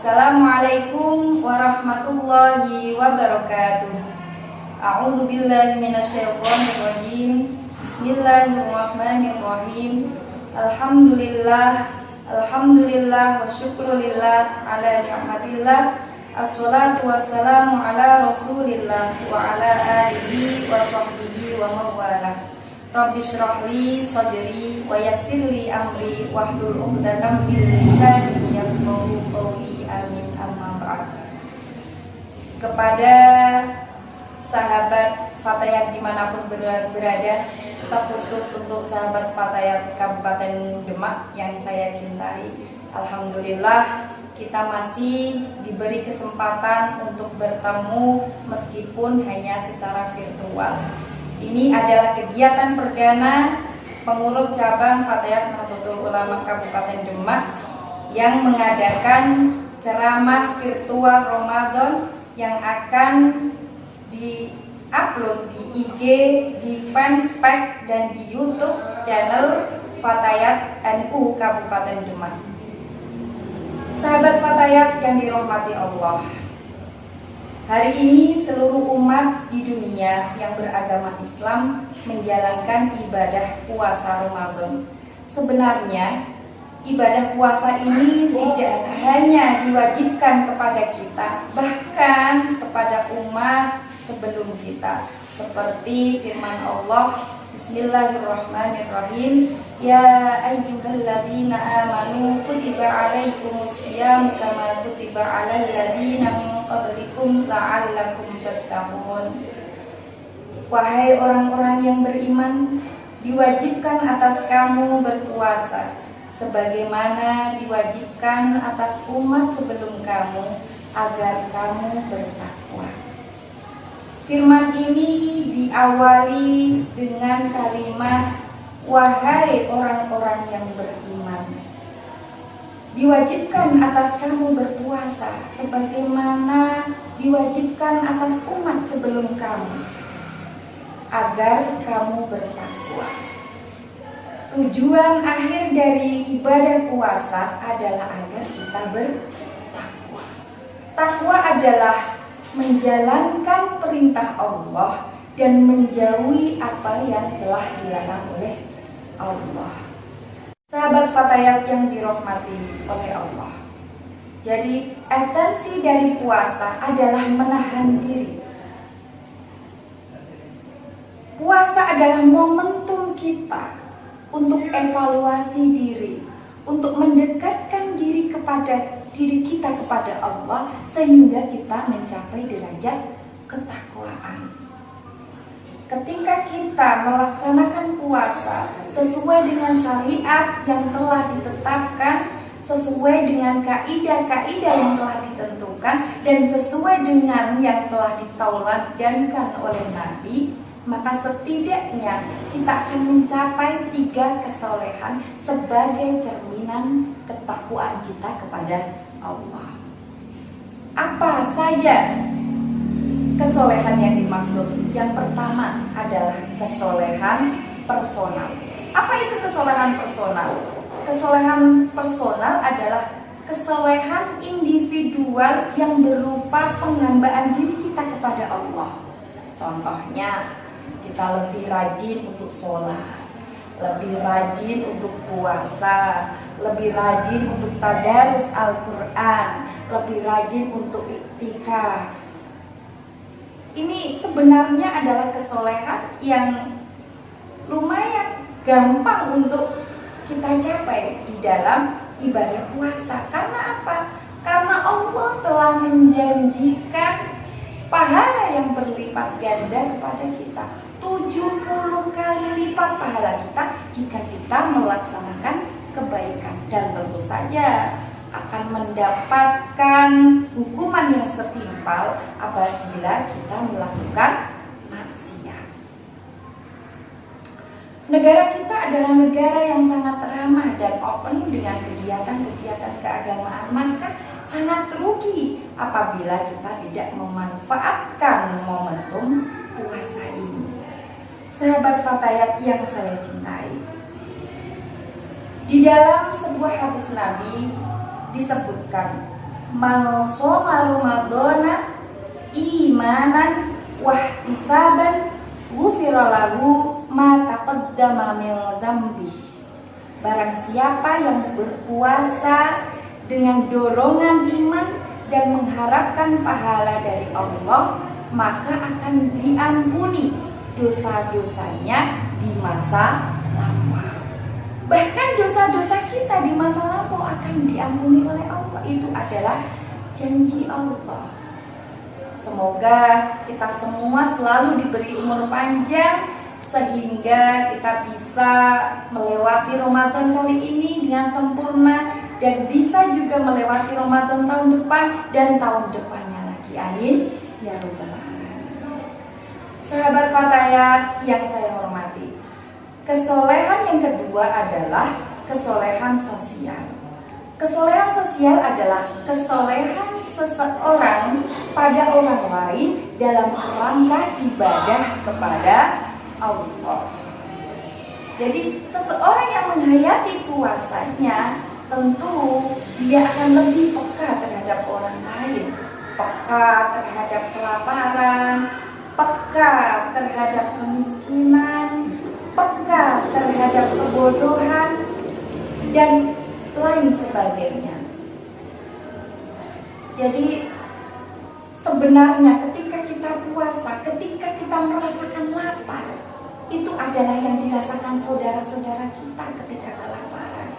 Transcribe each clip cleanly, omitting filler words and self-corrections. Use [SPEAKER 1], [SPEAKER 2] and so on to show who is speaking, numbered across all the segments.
[SPEAKER 1] Assalamualaikum warahmatullahi wabarakatuh. A'udzu billahi minasyaitonir rajim. Bismillahirrahmanirrahim. Alhamdulillah wa syukrulillah ala ni'matillah. Assalatu wassalamu ala Rasulillah wa ala alihi wa sahbihi wa mawalah. Rabbi shrah li sadri wa yassir li amri wahlul 'uqdatam min lisani yafqahu qawli. Amin. Amma ba'd. Kepada sahabat Fatayat dimanapun berada, terkhusus untuk sahabat Fatayat Kabupaten Demak yang saya cintai, alhamdulillah kita masih diberi kesempatan untuk bertemu meskipun hanya secara virtual. Ini adalah kegiatan perdana pengurus cabang Fatayat Nahdlatul Ulama Kabupaten Demak yang mengadakan ceramah virtual Ramadan yang akan di-upload di IG, di fanspage dan di YouTube channel Fatayat NU Kabupaten Demak. Sahabat Fatayat yang dirahmati Allah, hari ini seluruh umat di dunia yang beragama Islam menjalankan ibadah puasa Ramadan. Sebenarnya ibadah puasa ini tidak hanya diwajibkan kepada kita, bahkan kepada umat sebelum kita. Seperti firman Allah, Bismillahirrahmanirrahim, Ya ayyuhalladzina amanu kutiba alaikumussyiyam kama kutiba alal ladzina min qablikum la'allakum tattaqun. Wahai orang-orang yang beriman, diwajibkan atas kamu berpuasa sebagaimana diwajibkan atas umat sebelum kamu agar kamu bertakwa. Firman ini diawali dengan kalimat wahai orang-orang yang beriman. Diwajibkan atas kamu berpuasa sebagaimana diwajibkan atas umat sebelum kamu agar kamu bertakwa. Tujuan akhir dari ibadah puasa adalah agar kita bertakwa. Takwa adalah menjalankan perintah Allah dan menjauhi apa yang telah dilarang oleh Allah. Sahabat Fatayat yang dirahmati oleh Allah, jadi esensi dari puasa adalah menahan diri. Puasa adalah momentum kita untuk evaluasi diri, untuk mendekatkan diri kita kepada Allah sehingga kita mencapai derajat ketakwaan. Ketika kita melaksanakan puasa sesuai dengan syariat yang telah ditetapkan, sesuai dengan kaidah-kaidah yang telah ditentukan, dan sesuai dengan yang telah ditauladkan oleh Nabi, maka setidaknya kita akan mencapai 3 kesolehan sebagai cerminan ketakwaan kita kepada Allah. Apa saja kesolehan yang dimaksud? Yang pertama adalah kesolehan personal. Apa itu kesolehan personal? Kesolehan personal adalah kesolehan individual yang berupa penghambaan diri kita kepada Allah. Contohnya, kita lebih rajin untuk sholat, lebih rajin untuk puasa, lebih rajin untuk tadarus Al-Quran, lebih rajin untuk iktikaf. Ini sebenarnya adalah kesolehan yang lumayan gampang untuk kita capai di dalam ibadah puasa. Karena apa? Karena Allah telah menjanjikan pahala yang berlipat ganda kepada kita, 70 kali lipat pahala kita jika kita melaksanakan kebaikan. Dan tentu saja akan mendapatkan hukuman yang setimpal apabila kita melakukan maksiat. Negara kita adalah negara yang sangat ramah dan open dengan kegiatan-kegiatan keagamaan, maka sangat rugi apabila kita tidak memanfaatkan momentum puasa ini. Sahabat Fatayat yang saya cintai, di dalam sebuah hadis Nabi disebutkan man shoma ramadhana imanan wahtisaban ghufira lahu ma taqaddama min dzambi. Barang siapa yang berpuasa dengan dorongan iman dan mengharapkan pahala dari Allah, maka akan diampuni dosa-dosanya di masa lampau. Bahkan dosa-dosa kita di masa lampau akan diampuni oleh Allah. Itu adalah janji Allah. Semoga kita semua selalu diberi umur panjang sehingga kita bisa melewati Ramadan kali ini dengan sempurna dan bisa juga melewati Ramadan tahun depan dan tahun depannya lagi. Amin ya rabbal alamin. Sahabat Fatayat yang saya hormati, kesolehan yang kedua adalah kesolehan sosial. Kesolehan sosial adalah kesolehan seseorang pada orang lain dalam rangka ibadah kepada Allah. Jadi seseorang yang menghayati puasanya, tentu dia akan lebih peka terhadap orang lain, peka terhadap kelaparan, peka terhadap kemiskinan, peka terhadap kebodohan, dan lain sebagainya. Jadi sebenarnya ketika kita puasa, ketika kita merasakan lapar, itu adalah yang dirasakan saudara-saudara kita ketika kelaparan.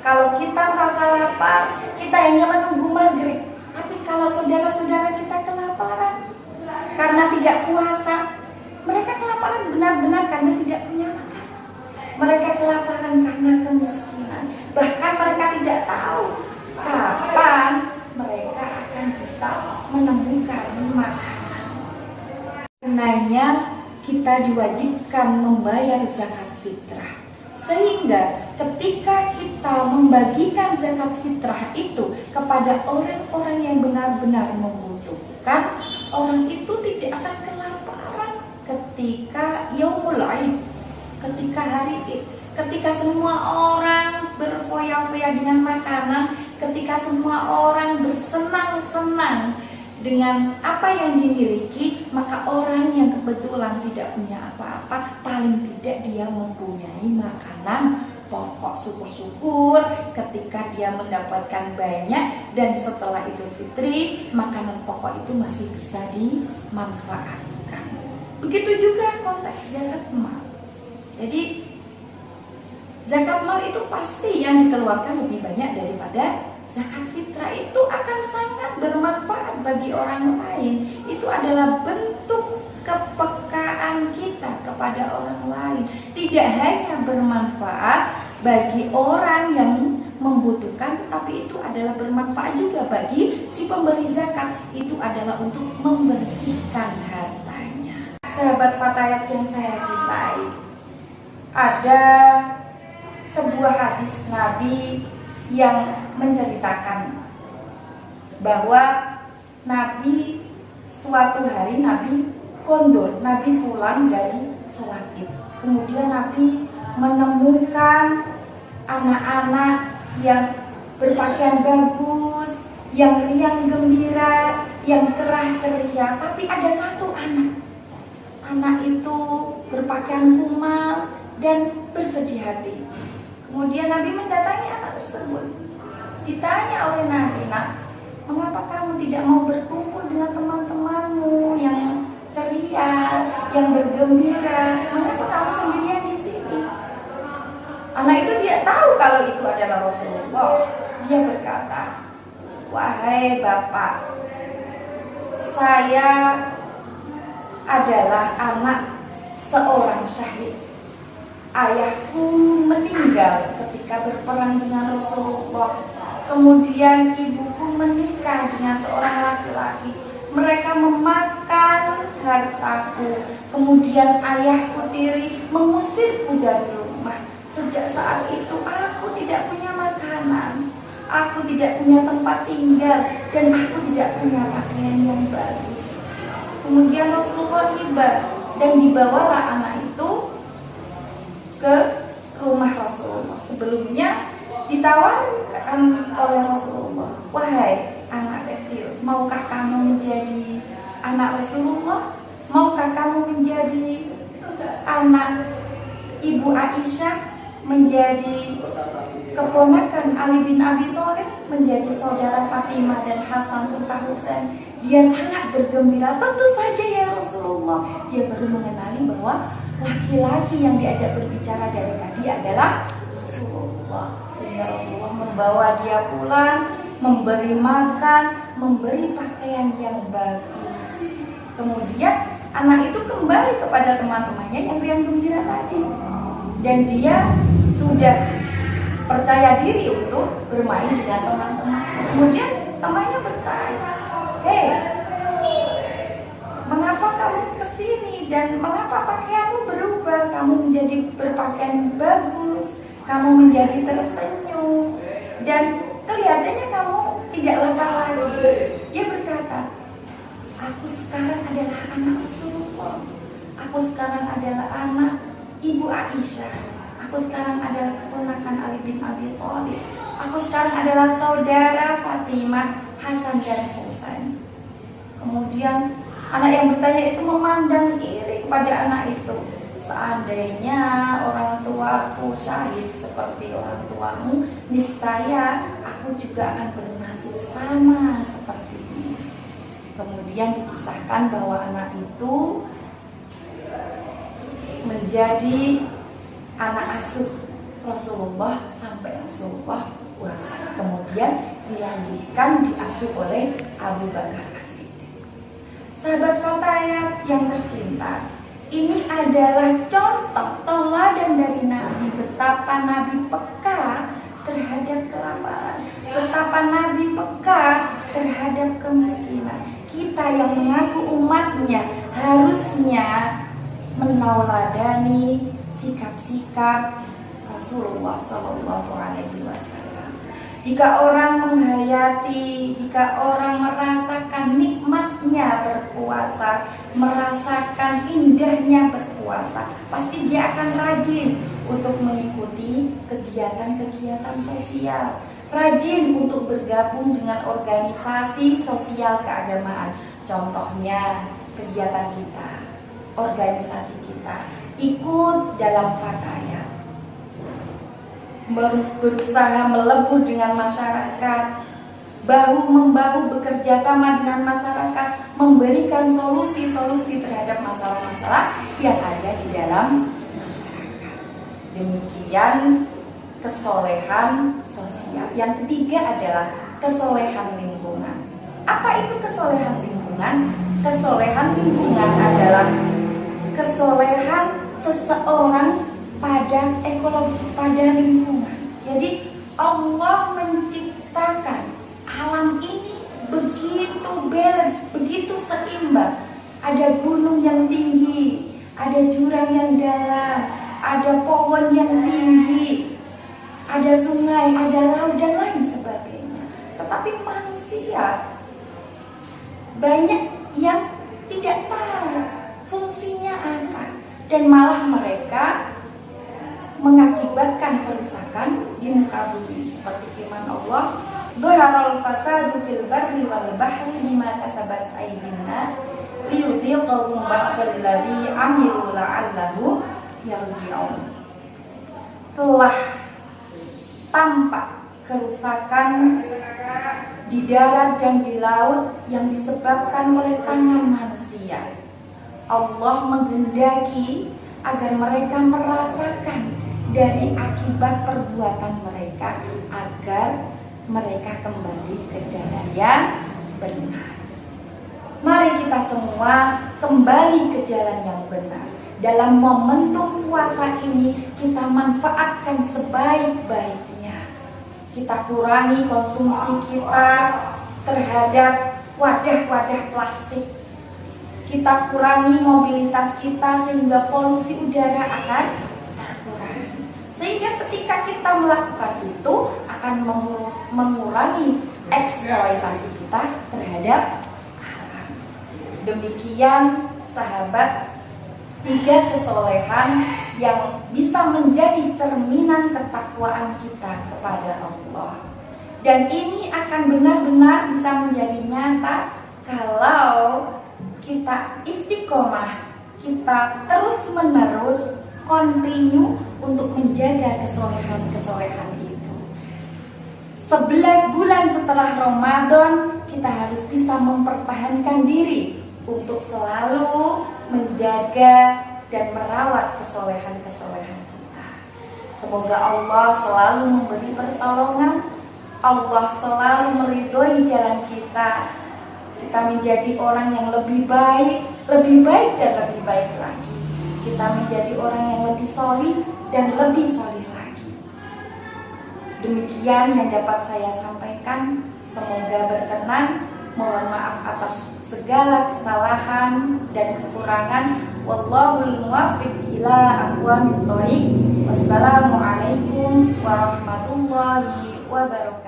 [SPEAKER 1] Kalau kita merasa lapar, kita hanya menunggu maghrib. Tapi kalau saudara-saudara kita kelaparan karena tidak puasa, mereka kelaparan benar-benar karena tidak punya makan. Mereka kelaparan karena kemiskinan. Bahkan mereka tidak tahu kapan mereka akan bisa menemukan makanan. Karenanya kita diwajibkan membayar zakat fitrah. Sehingga ketika kita membagikan zakat fitrah itu kepada orang-orang yang benar-benar membutuhkan, orang itu tidak akan kelaparan ketika yaumul Aid, ketika hari Id, ketika semua orang berfoya-foya dengan makanan, ketika semua orang bersenang-senang dengan apa yang dimiliki, maka orang yang kebetulan tidak punya apa-apa, paling tidak dia mempunyai makanan pokok. Syukur-syukur ketika dia mendapatkan banyak, dan setelah Idul Fitri makanan pokok itu masih bisa dimanfaatkan. Begitu juga konteks zakat mal. Jadi zakat mal itu pasti yang dikeluarkan lebih banyak daripada zakat fitrah. Itu akan sangat bermanfaat bagi orang lain. Itu adalah bentuk kepekaan kita kepada orang lain. Tidak hanya bermanfaat bagi orang yang membutuhkan, tetapi itu adalah bermanfaat juga bagi si pemberi zakat. Itu adalah untuk membersihkan hartanya. Sahabat Fatayat yang saya cintai, ada sebuah hadis Nabi yang menceritakan bahwa Nabi suatu hari Nabi kondur, Nabi pulang dari sholat Id. Kemudian Nabi menemukan anak-anak yang berpakaian bagus, yang riang gembira, yang cerah ceria. Tapi ada satu anak itu berpakaian kumal dan bersedih hati. Kemudian Nabi mendatangi anak tersebut. Ditanya oleh Nabi, "Nak, mengapa kamu tidak mau berkumpul dengan teman-temanmu yang ceria, yang bergembira? Mengapa kamu sendirian di sini?" Anak itu tidak tahu kalau itu adalah Rasulullah. Dia berkata, "Wahai Bapak, saya adalah anak seorang syahid. Ayahku meninggal ketika berperang dengan Rasulullah. Kemudian ibuku menikah dengan seorang laki-laki. Mereka memakan hartaku. Kemudian ayahku tiri mengusirku dari rumah. Sejak saat itu aku tidak punya makanan. Aku tidak punya tempat tinggal. Dan aku tidak punya pakaian yang bagus." Kemudian Rasulullah tiba dan dibawalah anak itu ke rumah Rasulullah. Sebelumnya ditawarkan oleh Rasulullah, "Wahai anak Maukah kamu menjadi anak Rasulullah? Maukah kamu menjadi anak Ibu Aisyah? Menjadi keponakan Ali bin Abi Thalib? Menjadi saudara Fatimah dan Hasan serta Husain? Dia sangat bergembira. Tentu saja ya Rasulullah. Dia baru mengenali bahwa laki-laki yang diajak berbicara dari tadi adalah Rasulullah. Sehingga Rasulullah membawa dia pulang, memberi makan, memberi pakaian yang bagus. Kemudian anak itu kembali kepada teman-temannya yang riang gembira tadi. Dan dia sudah percaya diri untuk bermain dengan teman-teman. Kemudian temannya bertanya, "Hei, mengapa kamu kesini dan mengapa pakaianmu berubah? Kamu menjadi berpakaian bagus, kamu menjadi tersenyum, dan kelihatannya kamu tidak lekang lagi." Dia berkata, "Aku sekarang adalah anak Rasulullah. Aku sekarang adalah anak Ibu Aisyah. Aku sekarang adalah keponakan Ali bin Abi Thalib. Aku sekarang adalah saudara Fatimah, Hasan dan Husain." Kemudian anak yang bertanya itu memandang iri kepada anak itu. "Seandainya orang tuaku syahid seperti orang tuamu, niscaya aku juga akan bernasib sama seperti ini." Kemudian dikisahkan bahwa anak itu menjadi anak asuh Rasulullah sampai Rasulullah wafat. Kemudian dilanjutkan diasuh oleh Abu Bakar As-Siddiq. Sahabat Fatayat yang tercinta, ini adalah contoh teladan dari Nabi, betapa Nabi peka terhadap kelaparan, betapa Nabi peka terhadap kemiskinan. Kita yang mengaku umatnya harusnya menauladani sikap-sikap Rasulullah SAW. Jika orang menghayati, jika orang merasakan nikmatnya berpuasa, merasakan indahnya berpuasa, pasti dia akan rajin untuk mengikuti kegiatan-kegiatan sosial, rajin untuk bergabung dengan organisasi sosial keagamaan. Contohnya kegiatan kita, organisasi kita, ikut dalam Fatayat, berusaha melebur dengan masyarakat, bahu-membahu bekerja sama dengan masyarakat, memberikan solusi-solusi terhadap masalah-masalah yang ada di dalam masyarakat. Demikian kesolehan sosial. Yang ketiga adalah kesolehan lingkungan. Apa itu kesolehan lingkungan? Kesolehan lingkungan adalah kesolehan seseorang pada ekologi, pada lingkungan. Jadi Allah menciptakan alam ini begitu balance, begitu seimbang. Ada gunung yang tinggi, ada jurang yang dalam, ada pohon yang tinggi, ada sungai, ada laut dan lain sebagainya. Tetapi manusia banyak yang tidak tahu fungsinya apa, dan malah mereka mengakibatkan kerusakan di muka bumi, seperti firman Allah, "Dhaharal fasadu fil barri wal bahri bima kasabat aydin nas liyudhiqahum ba'dal ladzi 'amilu la'allahum yarji'un." Telah tampak kerusakan di darat dan di laut yang disebabkan oleh tangan manusia. Allah menghendaki agar mereka merasakan dari akibat perbuatan mereka, agar mereka kembali ke jalan yang benar. Mari kita semua kembali ke jalan yang benar. Dalam momentum puasa ini kita manfaatkan sebaik-baiknya. Kita kurangi konsumsi kita terhadap wadah-wadah plastik. Kita kurangi mobilitas kita sehingga polusi udara akan terkurangi. Sehingga ketika kita melakukan itu akan mengurangi eksploitasi kita terhadap alam. Demikian sahabat, 3 kesolehan yang bisa menjadi cerminan ketakwaan kita kepada Allah. Dan ini akan benar-benar bisa menjadi nyata kalau kita istiqomah, kita terus-menerus continue untuk menjaga kesolehan-kesolehan itu. 11 bulan setelah Ramadan, kita harus bisa mempertahankan diri untuk selalu menjaga dan merawat kesolehan-kesolehan kita. Semoga Allah selalu memberi pertolongan, Allah selalu meridhoi jalan kita. Kita menjadi orang yang lebih baik dan lebih baik lagi. Kita menjadi orang yang lebih solih dan lebih solih lagi. Demikian yang dapat saya sampaikan. Semoga berkenan. Mohon maaf atas segala kesalahan dan kekurangan. Wallahul muwaffiq ila aqwamit thoriq. Wassalamualaikum warahmatullahi wabarakatuh.